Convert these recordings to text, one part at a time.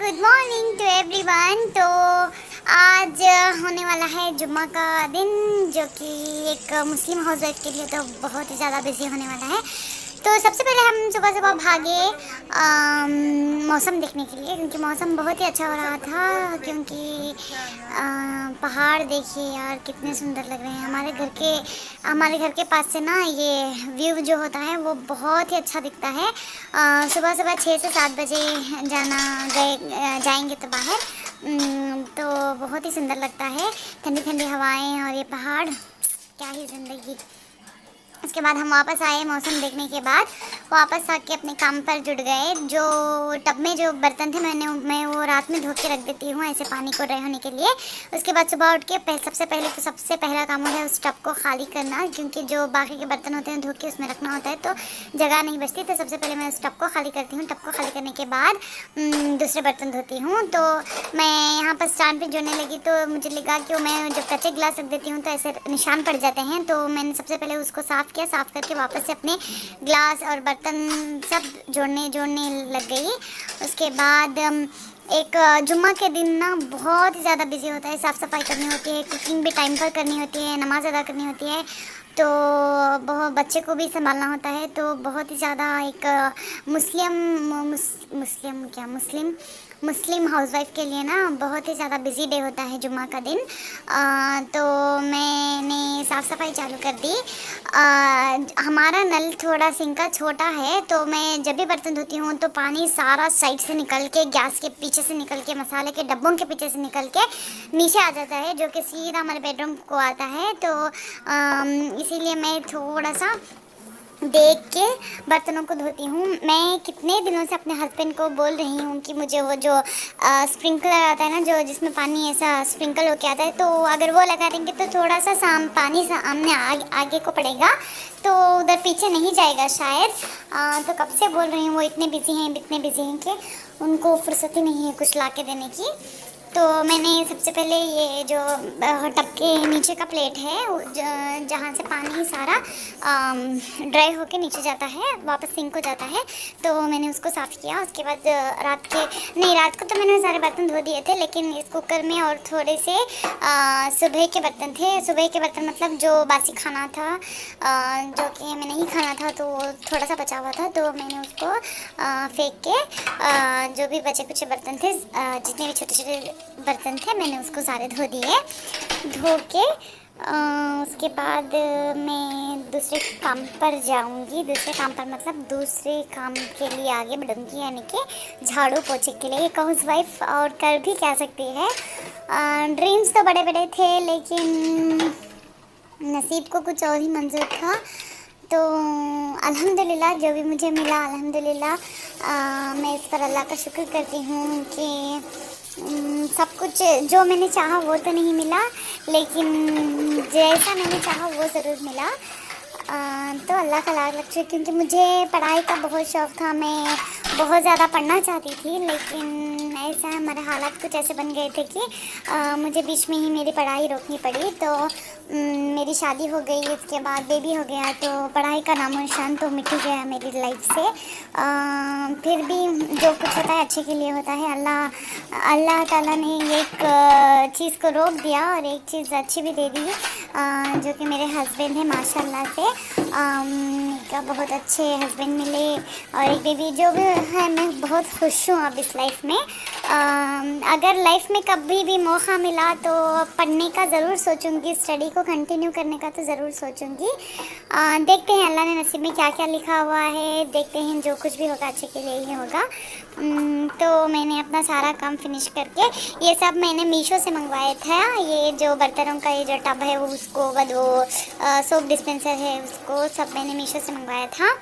Good morning to everyone. तो आज होने वाला है जुम्मा का दिन, जो कि एक मुस्लिम हाउसवाइफ के लिए तो बहुत ही ज़्यादा बिजी होने वाला है। तो सबसे पहले हम सुबह सुबह भागे मौसम देखने के लिए, क्योंकि मौसम बहुत ही अच्छा हो रहा था। क्योंकि पहाड़ देखिए यार कितने सुंदर लग रहे हैं। हमारे घर के पास से ना ये व्यू जो होता है वो बहुत ही अच्छा दिखता है। सुबह सुबह 6 से 7 बजे जाएंगे तो बाहर तो बहुत ही सुंदर लगता है। ठंडी ठंडी हवाएं और ये पहाड़, क्या ही ज़िंदगी। उसके बाद हम वापस आए मौसम देखने के बाद, वापस आके अपने काम पर जुट गए। जो टब में जो बर्तन थे मैं वो रात में धो के रख देती हूँ ऐसे पानी को ड्राई होने के लिए। उसके बाद सुबह उठ के सबसे पहला काम होता है उस टब को खाली करना, क्योंकि जो बाकी के बर्तन होते हैं धो के उसमें रखना होता है तो जगह नहीं बचती। तो सबसे पहले मैं उस टब को खाली करती हूँ। टब को खाली करने के बाद दूसरे बर्तन धोती हूँ। तो मैं यहाँ पर स्टैंड पर जुड़ने लगी तो मुझे लगा कि मैं जब कच्चे गिलास रख देती हूँ तो ऐसे निशान पड़ जाते हैं। तो मैंने सबसे पहले उसको साफ़ करके वापस से अपने ग्लास और बर्तन सब जोड़ने लग गई। उसके बाद एक जुम्मा के दिन ना बहुत ही ज़्यादा बिजी होता है। साफ़ सफाई करनी होती है, कुकिंग भी टाइम पर करनी होती है, नमाज़ अदा करनी होती है, तो बहुत बच्चे को भी संभालना होता है। तो बहुत ही ज़्यादा एक मुस्लिम हाउसवाइफ के लिए ना बहुत ही ज़्यादा बिजी डे होता है जुम्मा का दिन। तो मैंने साफ़ सफाई चालू कर दी। हमारा नल थोड़ा सिंक का छोटा है, तो मैं जब भी बर्तन धोती हूँ तो पानी सारा साइड से निकल के, गैस के पीछे से निकल के, मसाले के डब्बों के पीछे से निकल के नीचे आ जाता है, जो कि सीधा हमारे बेडरूम को आता है। तो इसीलिए मैं थोड़ा सा देख के बर्तनों को धोती हूँ। मैं कितने दिनों से अपने हस्बैंड को बोल रही हूँ कि मुझे वो जो स्प्रिंकलर आता है ना, जो जिसमें पानी ऐसा स्प्रिंकल होके आता है, तो अगर वो लगा देंगे तो थोड़ा सा पानी सामने आगे को पड़ेगा, तो उधर पीछे नहीं जाएगा शायद। तो कब से बोल रही हूँ, वो इतने बिजी हैं कि उनको फुर्सत ही नहीं है कुछ ला के देने की। तो मैंने सबसे पहले ये जो टब के नीचे का प्लेट है जहाँ से पानी सारा ड्राई होके नीचे जाता है, वापस सिंक हो जाता है, तो मैंने उसको साफ़ किया। उसके बाद रात को तो मैंने सारे बर्तन धो दिए थे, लेकिन इस कुकर में और थोड़े से सुबह के बर्तन थे। सुबह के बर्तन मतलब जो बासी खाना था, जो कि हमें नहीं खाना था, तो थोड़ा सा बचा हुआ था, तो मैंने उसको फेंक के जो भी बचे कुछ बर्तन थे, जितने भी छोटे छोटे बर्तन थे, मैंने उसको सारे धो दिए। धो के उसके बाद मैं दूसरे काम पर जाऊंगी। दूसरे काम पर मतलब दूसरे काम के लिए आगे बढ़ूंगी, यानी कि झाड़ू पोछे के लिए। एक हाउसवाइफ और कर भी कह सकती है। ड्रीम्स तो बड़े बड़े थे, लेकिन नसीब को कुछ और ही मंजूर था। तो अल्हम्दुलिल्लाह जो भी मुझे मिला, अल्हम्दुलिल्लाह मैं इस पर अल्लाह का शुक्र करती हूँ कि सब कुछ जो मैंने चाहा वो तो नहीं मिला, लेकिन जैसा मैंने चाहा वो ज़रूर मिला। तो अल्लाह का लाख शुक्र, क्योंकि मुझे पढ़ाई का बहुत शौक़ था। मैं बहुत ज़्यादा पढ़ना चाहती थी, लेकिन ऐसा हमारे हालात कुछ ऐसे बन गए थे कि मुझे बीच में ही मेरी पढ़ाई रोकनी पड़ी। तो मेरी शादी हो गई, इसके बाद बेबी हो गया, तो पढ़ाई का नामो निशान तो मिट ही गया मेरी लाइफ से। फिर भी जो कुछ होता है अच्छे के लिए होता है। अल्लाह ताला ने एक चीज़ को रोक दिया और एक चीज़ अच्छी भी दे दी, जो कि मेरे हस्बैंड हैं माशाल्लाह से। का बहुत अच्छे हस्बैंड मिले और एक बेबी, जो भी है मैं बहुत खुश हूँ अब इस लाइफ में। अगर लाइफ में कभी भी मौका मिला तो पढ़ने का ज़रूर सोचूंगी, स्टडी को कंटिन्यू करने का तो ज़रूर सोचूंगी। देखते हैं अल्लाह ने नसीब में क्या क्या लिखा हुआ है, देखते हैं जो कुछ भी होगा अच्छे के लिए ही होगा। तो मैंने अपना सारा काम फिनिश करके, ये सब मैंने मीशो से मंगवाया था। ये जो बर्तनों का ये जो टब है उसको, वो सोप डिस्पेंसर है उसको, सब मैंने मीशो से मंगवाया था,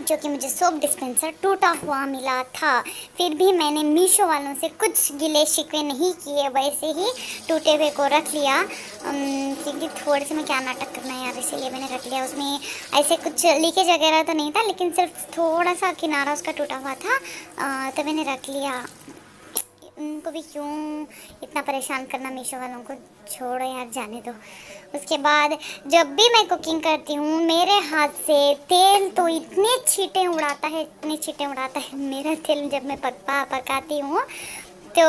जो कि मुझे सोप डिस्पेंसर टूटा हुआ मिला था। फिर भी मैंने मीशो वालों से कुछ गिले शिकवे नहीं किए, वैसे ही टूटे हुए को रख लिया, क्योंकि थोड़े से मैं क्या नाटक करना है यार, इसीलिए मैंने रख लिया। उसमें ऐसे कुछ लीकेज वगैरह तो नहीं था, लेकिन सिर्फ थोड़ा सा किनारा उसका टूटा हुआ था, तो मैंने रख लिया। उनको भी क्यों इतना परेशान करना मीशो वालों को। छोड़ो यार, जाने दो। उसके बाद जब भी मैं कुकिंग करती हूँ मेरे हाथ से तेल तो इतने छींटे उड़ाता है, इतने छींटे उड़ाता है मेरा तेल जब मैं पकाती हूँ, तो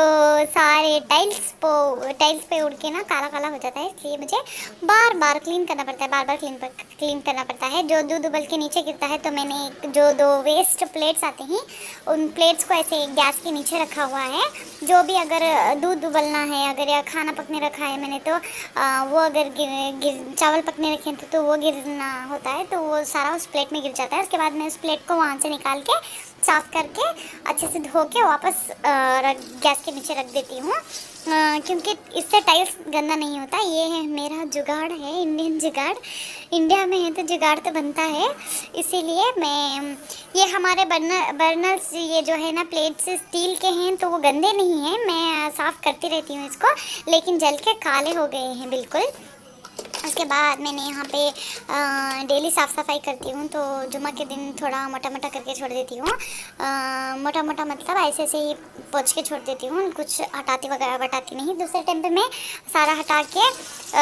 सारे टाइल्स पे उड़ के ना काला काला हो जाता है। इसलिए मुझे बार बार क्लीन करना पड़ता है, बार बार क्लीन करना पड़ता है। जो दूध उबल के नीचे गिरता है तो मैंने जो 2 वेस्ट प्लेट्स आते हैं उन प्लेट्स को ऐसे गैस के नीचे रखा हुआ है। जो भी अगर दूध उबलना है, अगर या खाना पकने रखा है मैंने, तो वो अगर चावल पकने रखे हैं तो वो गिरना होता है, तो वो सारा उस प्लेट में गिर जाता है। उसके बाद मैं उस प्लेट को वहाँ से निकाल के साफ़ करके अच्छे से धो के वापस गैस के नीचे रख देती हूँ, क्योंकि इससे टाइल्स गंदा नहीं होता। ये है मेरा जुगाड़ है, इंडियन जुगाड़। इंडिया में है तो जुगाड़ तो बनता है, इसीलिए मैं ये हमारे बर्नर्स ये जो है ना प्लेट्स स्टील के हैं तो वो गंदे नहीं हैं, मैं साफ़ करती रहती हूँ इसको, लेकिन जल के काले हो गए हैं बिल्कुल। उसके बाद मैंने यहाँ पे डेली साफ़ सफाई करती हूँ, तो जुम्मा के दिन थोड़ा मोटा मोटा करके छोड़ देती हूँ। मोटा मोटा मतलब ऐसे ऐसे ही पोंछ के छोड़ देती हूँ, कुछ हटाती वगैरह बटाती नहीं। दूसरे टाइम पे मैं सारा हटा के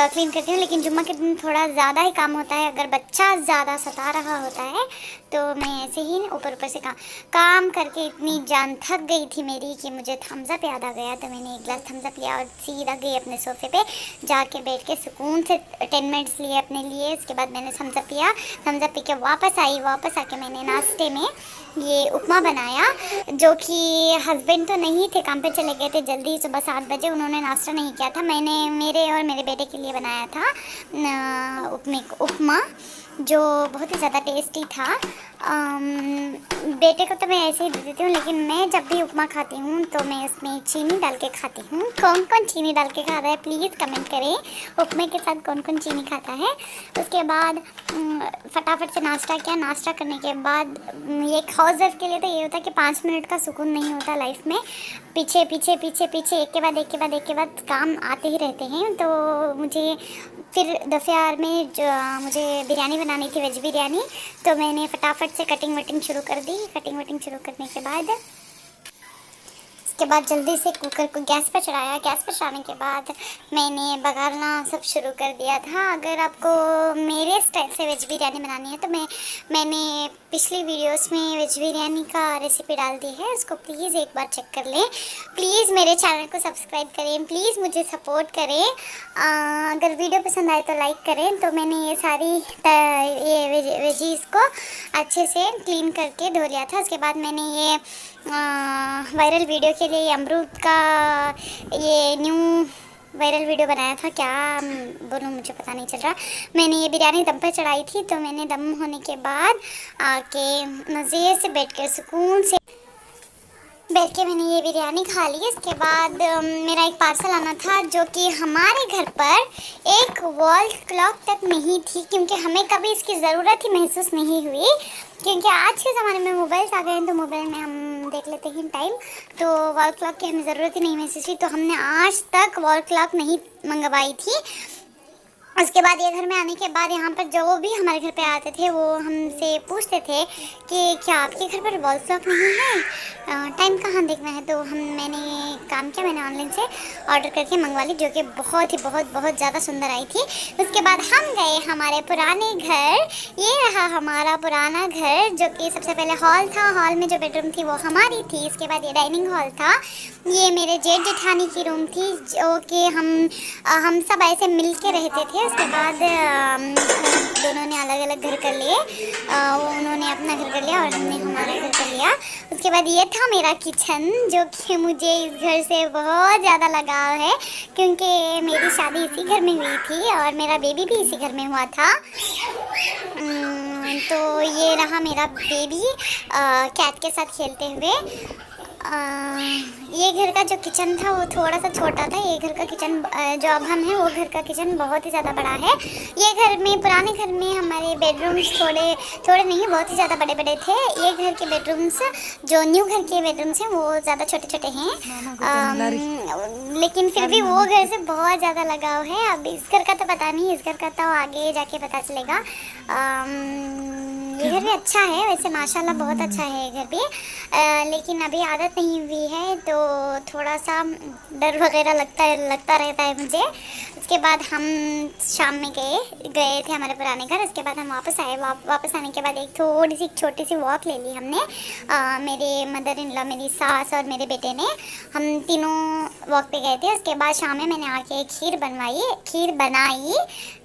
क्लीन करती हूँ, लेकिन जुम्मा के दिन थोड़ा ज़्यादा ही काम होता है। अगर बच्चा ज़्यादा सता रहा होता है तो मैं ऐसे ही ऊपर से काम करके इतनी जान थक गई थी मेरी कि मुझे थम्स अप याद आ गया, तो मैंने एक गिलास थम्स अप लिया और सीधा गई अपने सोफ़े पे जाके बैठ के सुकून से 10 मिनट्स लिए अपने लिए। उसके बाद मैंने थम्स अप पिया, थम्स अप पी के वापस आके मैंने नाश्ते में ये उपमा बनाया, जो कि हस्बैंड तो नहीं थे, काम पे चले गए थे जल्दी, सुबह 7 बजे। उन्होंने नाश्ता नहीं किया था, मैंने मेरे और मेरे बेटे के लिए बनाया था उपमा, जो बहुत ही ज़्यादा टेस्टी था। बेटे को तो मैं ऐसे ही दे देती हूँ, लेकिन मैं जब भी उपमा खाती हूँ तो मैं उसमें चीनी डाल के खाती हूँ। कौन कौन चीनी डाल के खाता है प्लीज़ कमेंट करें, उपमे के साथ कौन कौन चीनी खाता है। उसके बाद फटाफट से नाश्ता किया। नाश्ता करने के बाद ये हाउस वाइफ के लिए तो ये होता है कि 5 मिनट का सुकून नहीं होता लाइफ में, पीछे पीछे पीछे पीछे एक के बाद काम आते ही रहते हैं। तो मुझे फिर दोपहर में जो मुझे बिरयानी बनानी थी, वेज बिरयानी, तो मैंने फटाफट से कटिंग वटिंग शुरू कर दी। कटिंग वटिंग शुरू करने के बाद उसके बाद जल्दी से कुकर को गैस पर चढ़ाया। गैस पर चढ़ाने के बाद मैंने बघारना सब शुरू कर दिया था। अगर आपको मेरे स्टाइल से वेज बिरयानी बनानी है तो मैंने पिछली वीडियोस में वेज बिरयानी का रेसिपी डाल दी है, उसको प्लीज़ एक बार चेक कर लें। प्लीज़ मेरे चैनल को सब्सक्राइब करें, प्लीज़ मुझे सपोर्ट करें। अगर वीडियो पसंद आए तो लाइक करें। तो मैंने ये सारी ये वेजीज़ को अच्छे से क्लीन करके धो लिया था। उसके बाद मैंने ये वायरल वीडियो के लिए अमरूद का ये न्यू वायरल वीडियो बनाया था, क्या बोलूँ मुझे पता नहीं चल रहा। मैंने ये बिरयानी दम पर चढ़ाई थी, तो मैंने दम होने के बाद आके मज़े से बैठ कर सुकून से बैठ के मैंने ये बिरयानी खा ली। इसके बाद मेरा एक पार्सल आना था, जो कि हमारे घर पर एक वॉल क्लॉक तक नहीं थी, क्योंकि हमें कभी इसकी ज़रूरत ही महसूस नहीं हुई, क्योंकि आज के ज़माने में मोबाइल्स आ गए हैं तो मोबाइल में हम देख लेते हैं टाइम, तो वॉल क्लॉक की हमें ज़रूरत ही नहीं महसूस हुई। तो हमने आज तक वॉल क्लॉक नहीं मंगवाई थी। उसके बाद ये घर में आने के बाद यहाँ पर जो भी हमारे घर पे आते थे वो हमसे पूछते थे कि क्या आपके घर पर वॉल क्लॉक नहीं है, टाइम कहाँ देखना है। तो मैंने काम किया, मैंने ऑनलाइन से ऑर्डर करके मंगवा ली, जो कि बहुत ज़्यादा सुंदर आई थी। उसके बाद हम गए हमारे पुराने घर। ये रहा हमारा पुराना घर, जो कि सबसे पहले हॉल था, हॉल में जो बेडरूम थी वो हमारी थी। इसके बाद ये डाइनिंग हॉल था, ये मेरे जेठ जेठानी की रूम थी, जो कि हम सब ऐसे मिल के रहते थे। उसके बाद दोनों ने अलग अलग घर कर लिए, उन्होंने अपना घर कर लिया और हमने हमारा घर कर लिया। उसके बाद ये था मेरा किचन, जो कि मुझे इस घर से बहुत ज़्यादा लगाव है, क्योंकि मेरी शादी इसी घर में हुई थी और मेरा बेबी भी इसी घर में हुआ था। तो ये रहा मेरा बेबी कैट के साथ खेलते हुए। ये घर का जो किचन था वो थोड़ा सा छोटा था। ये घर का किचन जो अब हम हैं वो घर का किचन बहुत ही ज़्यादा बड़ा है। ये घर में, पुराने घर में हमारे बेडरूम्स थोड़े नहीं, बहुत ही ज़्यादा बड़े बड़े थे। ये घर के बेडरूम्स, जो न्यू घर के बेडरूम्स हैं, वो ज़्यादा छोटे छोटे हैं, लेकिन फिर भी वो घर से बहुत ज़्यादा लगाव है। अब इस घर का तो पता नहीं, इस घर का तो आगे जाके पता चलेगा। ये घर भी अच्छा है वैसे, माशाल्लाह बहुत अच्छा है ये घर भी। लेकिन अभी आदत नहीं हुई है तो थोड़ा सा डर वगैरह लगता रहता है मुझे। उसके बाद हम शाम में गए थे हमारे पुराने घर। उसके बाद हम वापस आए। वापस आने के बाद एक थोड़ी सी छोटी सी वॉक ले ली हमने। मेरे मदर इन लॉ, मेरी सास और मेरे बेटे ने, हम तीनों वॉक पे गए थे। उसके बाद शाम में मैंने आके खीर बनाई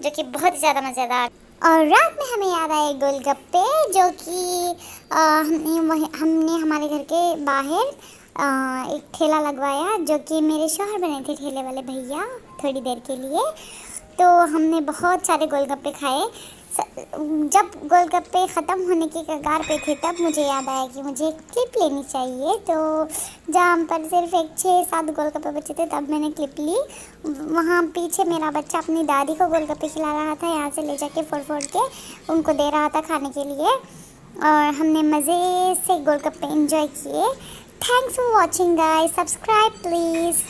जो कि बहुत ही ज़्यादा मज़ेदार। और रात में हमें याद आए गोलगप्पे, जो कि हमने हमारे घर के बाहर एक ठेला लगवाया, जो कि मेरे शौहर बने थे ठेले वाले भैया थोड़ी देर के लिए। तो हमने बहुत सारे गोलगप्पे खाए। जब गोलगप्पे ख़त्म होने की कगार पे थे तब मुझे याद आया कि मुझे एक क्लिप लेनी चाहिए। तो जहाँ पर सिर्फ एक 6-7 गोलगप्पे बचे थे तब मैंने क्लिप ली। वहाँ पीछे मेरा बच्चा अपनी दादी को गोलगप्पे खिला रहा था, यहाँ से ले जाके फोड़ के उनको दे रहा था खाने के लिए। और हमने मज़े से गोलगप्पे एंजॉय किए। Thanks for watching guys, subscribe please.